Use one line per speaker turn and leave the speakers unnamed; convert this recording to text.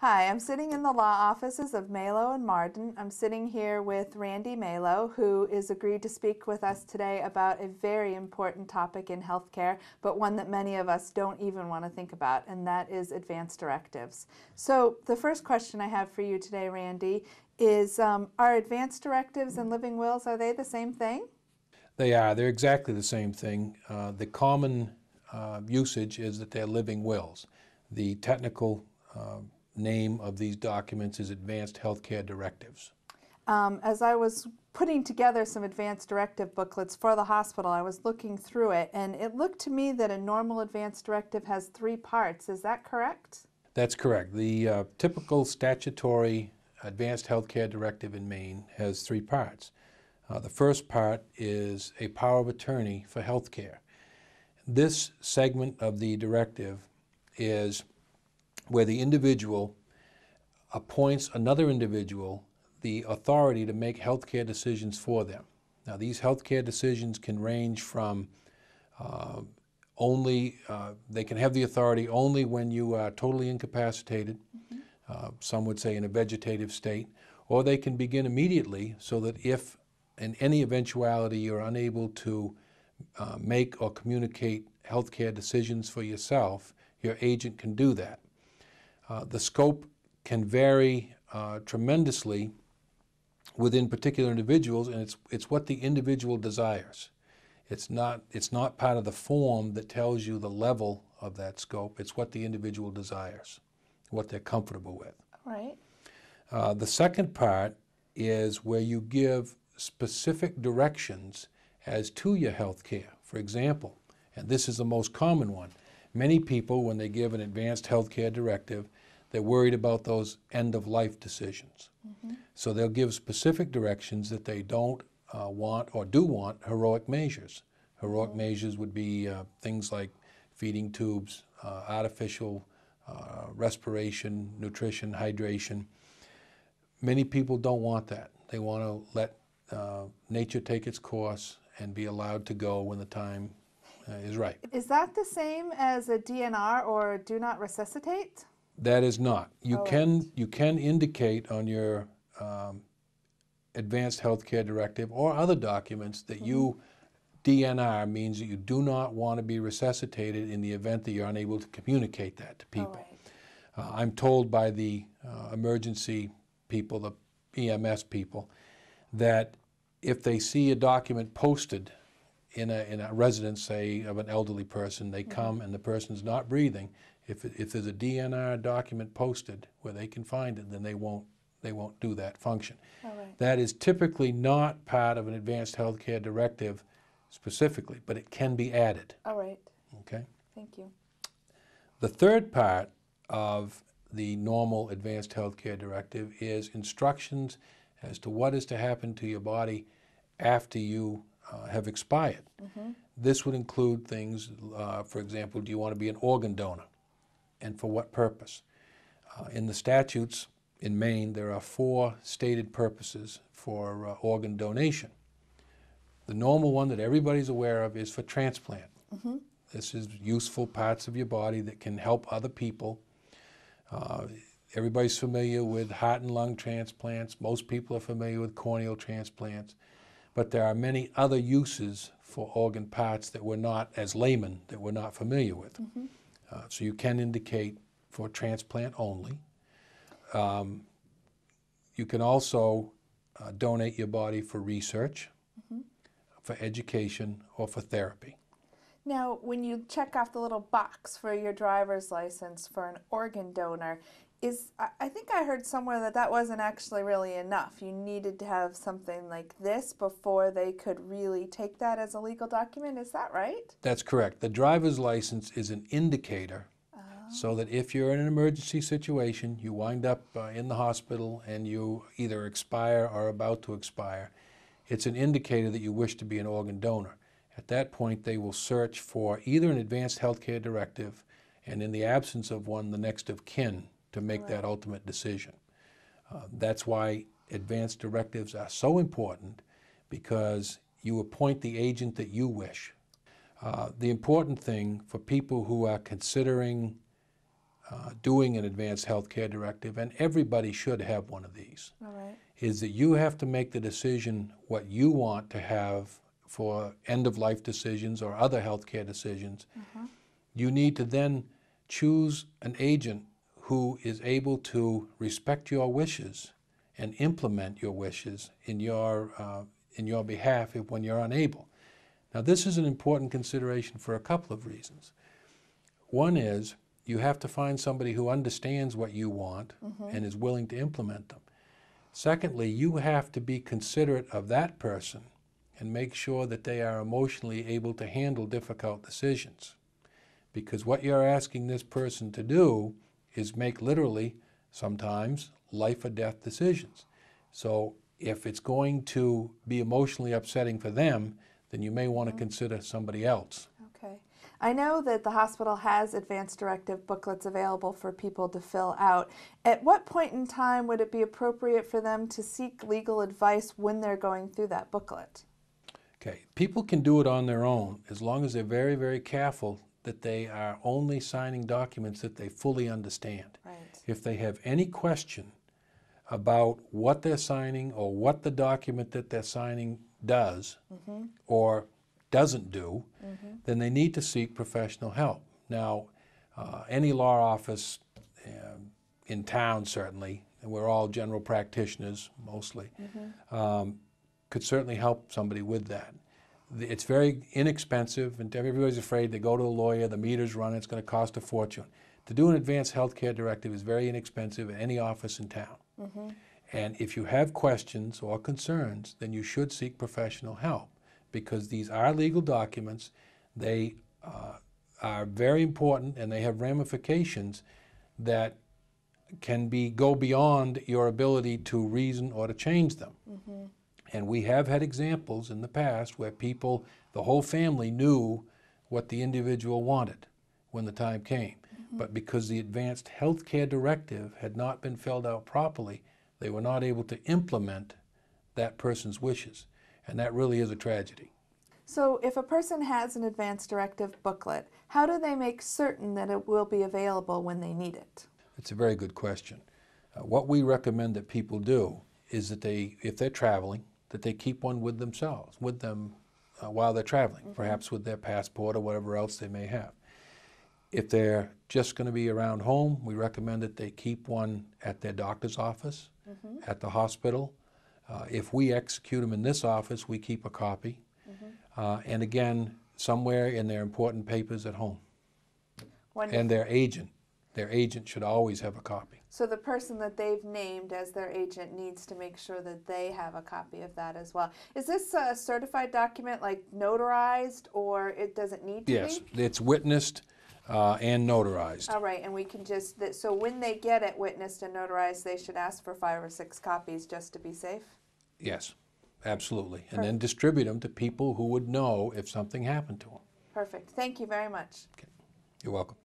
Hi, I'm sitting in the law offices of Malo and Marden. I'm sitting here with Randy Malo, who is agreed to speak with us today about a very important topic in healthcare, but one that many of us don't even want to think about, and that is advanced directives. So the first question I have for you today, Randy, is are advanced directives and living wills, are they the same thing?
They are. They're exactly the same thing. The common usage is that they're living wills. The technical name of these documents is Advanced Healthcare Directives.
As I was putting together some advanced directive booklets for the hospital, I was looking through it, and it looked to me that a normal advanced directive has 3 parts. Is that correct?
That's correct. The typical statutory Advanced Healthcare Directive in Maine has 3 parts. The first part is a power of attorney for healthcare. This segment of the directive is where the individual appoints another individual the authority to make healthcare decisions for them. Now, these healthcare decisions can range from they can have the authority only when you are totally incapacitated, some would say in a vegetative state, or they can begin immediately so that if in any eventuality you're unable to make or communicate healthcare decisions for yourself, your agent can do that. The scope can vary tremendously within particular individuals, and it's what the individual desires. It's not part of the form that tells you the level of that scope. It's what the individual desires, what they're comfortable with.
Right.
The second part is where you give specific directions as to your health care. For example, and this is the most common one, many people, when they give an advanced health care directive, they're worried about those end-of-life decisions. So they'll give specific directions that they don't want or do want heroic measures. Heroic measures would be things like feeding tubes, artificial respiration, nutrition, hydration. Many people don't want that. They want to let nature take its course and be allowed to go when the time is right.
Is that the same as a DNR or do not resuscitate?
That is not. You
Right.
can indicate on your advanced healthcare directive or other documents that you DNR means that you do not want to be resuscitated in the event that you're unable to communicate that to people.
Right.
I'm told by the emergency people, the EMS people, that if they see a document posted in a residence, say, of an elderly person, they come and the person's not breathing, if there's a DNR document posted where they can find it, then they won't do that function.
Right.
That is typically not part of an advanced healthcare directive specifically, but it can be added.
All right.
Okay?
Thank you.
The third part of the normal advanced healthcare directive is instructions as to what is to happen to your body after you have expired. This would include things, for example, do you want to be an organ donor, and for what purpose? In the statutes in Maine, there are 4 stated purposes for organ donation. The normal one that everybody's aware of is for transplant. This is useful parts of your body that can help other people. Everybody's familiar with heart and lung transplants. Most people are familiar with corneal transplants. But there are many other uses for organ parts that we're not, as laymen, that we're not familiar with. So you can indicate for transplant only. You can also donate your body for research, for education, or for therapy.
Now, when you check off the little box for your driver's license for an organ donor, I think I heard somewhere that that wasn't actually really enough. You needed to have something like this before they could really take that as a legal document. Is that right?
That's correct. The driver's license is an indicator so that if you're in an emergency situation, you wind up in the hospital and you either expire or are about to expire, it's an indicator that you wish to be an organ donor. At that point, they will search for either an advanced healthcare directive and, in the absence of one, the next of kin to make that ultimate decision. That's why advanced directives are so important, because you appoint the agent that you wish. The important thing for people who are considering doing an advanced health care directive, and everybody should have one of these,
All right.
is that you have to make the decision what you want to have for end-of-life decisions or other health care decisions. You need to then choose an agent who is able to respect your wishes and implement your wishes in your behalf when you're unable. Now, this is an important consideration for a couple of reasons. One is you have to find somebody who understands what you want and is willing to implement them. Secondly, you have to be considerate of that person and make sure that they are emotionally able to handle difficult decisions. Because what you're asking this person to do is make literally, sometimes, life or death decisions. So if it's going to be emotionally upsetting for them, then you may want to consider somebody else.
Okay. I know that the hospital has advanced directive booklets available for people to fill out. At what point in time would it be appropriate for them to seek legal advice when they're going through that booklet?
Okay, people can do it on their own as long as they're very, very careful that they are only signing documents that they fully understand.
Right.
If they have any question about what they're signing or what the document that they're signing does or doesn't do, then they need to seek professional help. Now, any law office in town, certainly, and we're all general practitioners mostly, could certainly help somebody with that. It's very inexpensive, and everybody's afraid they go to a lawyer, the meter's run, it's going to cost a fortune. To do an advanced health care directive is very inexpensive at any office in town. And if you have questions or concerns, then you should seek professional help, because these are legal documents. They are very important, and they have ramifications that can go beyond your ability to reason or to change them. And we have had examples in the past where people, the whole family, knew what the individual wanted when the time came. But because the advanced health care directive had not been filled out properly, they were not able to implement that person's wishes. And that really is a tragedy.
So if a person has an advanced directive booklet, how do they make certain that it will be available when they need it?
It's a very good question. What we recommend that people do is that if they're traveling, that they keep one with them while they're traveling, perhaps with their passport or whatever else they may have. If they're just going to be around home, we recommend that they keep one at their doctor's office, at the hospital. If we execute them in this office, we keep a copy. And again, somewhere in their important papers at home.
Wonderful.
And their agent should always have a copy.
So the person that they've named as their agent needs to make sure that they have a copy of that as well. Is this a certified document, like notarized, or it doesn't need to be?
Yes, it's witnessed and notarized.
All right, and we can just, so when they get it witnessed and notarized, they should ask for 5 or 6 copies just to be safe?
Yes, absolutely. And then distribute them to people who would know if something happened to them.
Perfect. Thank you very much.
Okay. You're welcome.